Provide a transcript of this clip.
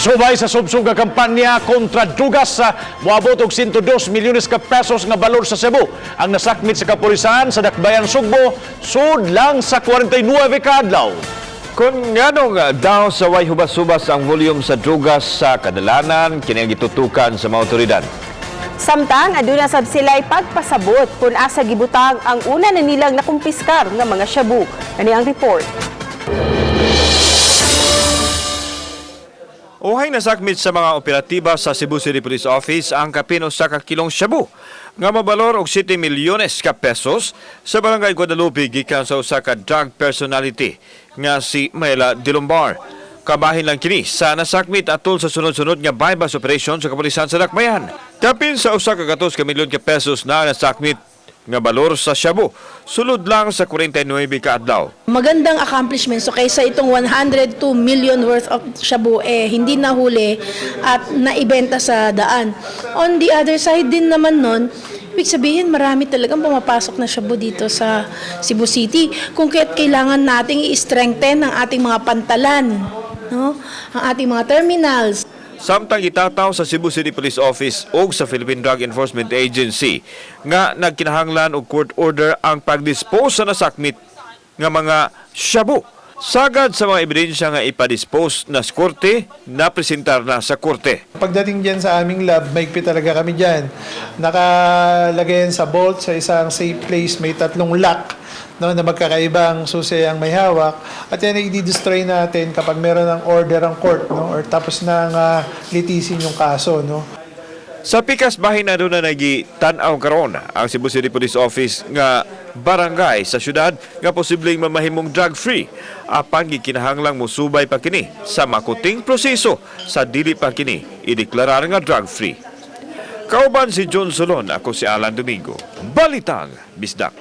Subay sa subsug nga kampanya kontra drugas sa moabot og 102 milyones ka pesos nga balor sa Cebu. Ang nasakmit sa kapulisan sa Dakbayan Sugbo sud lang sa 49 ka adlaw. Kung nganong daw sa way hubas-hubas ang volume sa drugas sa kadalanan, kini ang gitutukan sa mga otoridad. Samtang aduna sab sila'y pagpasabot kung asa gibutang ang una na nilang nakumpiskar nga mga shabu. Kani ang report. Uhay nasakmit sa mga operatiba sa Cebu City Police Office ang kapin usa ka kilong shabu nga mabalor og 7 milyones ka pesos sa barangay Guadalupe gikan sa usa ka drug personality nga si Mayla Dilumbar. Kabahin lang kini sa nasakmit atol sa sunod-sunod nga bypass operation sa kapulisan sa Dakbayan. Kapin sa usa ka 14 milyon ka pesos na nasakmit nga balor sa shabu, sulod lang sa 49 ka adlaw. Magandang accomplishment. So kaysa itong 102 million worth of shabu, hindi nahuli at naibenta sa daan. On the other side din naman nun, ibig sabihin marami talagang pumapasok na shabu dito sa Cebu City. Kung kaya't kailangan nating i-strengthen ang ating mga pantalan, no? Ang ating mga terminals. Samtang itataw sa Cebu City Police Office o sa Philippine Drug Enforcement Agency nga nagkinahanglan og court order ang pag-dispose sa nasakmit nga mga shabu. Sagad sa mga ebidensya nga ipadispose na sa korte, napresentar na sa korte. Pagdating dyan sa aming lab, maigpit talaga kami dyan. Nakalagay yan sa bolt sa isang safe place, may 3 lock, no, na magkakaibang susi ang may hawak. At yan ay i-destroy natin kapag meron ng order ang court, no, or tapos nang litisin yung kaso. No. Sa pikas bahin na doon na nagitanaw karon ang Cebu City Police Office nga barangay sa syudad nga posibleng mamahimong drug-free. Apan gikinahanglang musubay pa kini sa makuting proseso sa dili pa kini ideklarar nga drug-free. Kauban si John Solon, ako si Alan Domingo. Balitang Bisdak.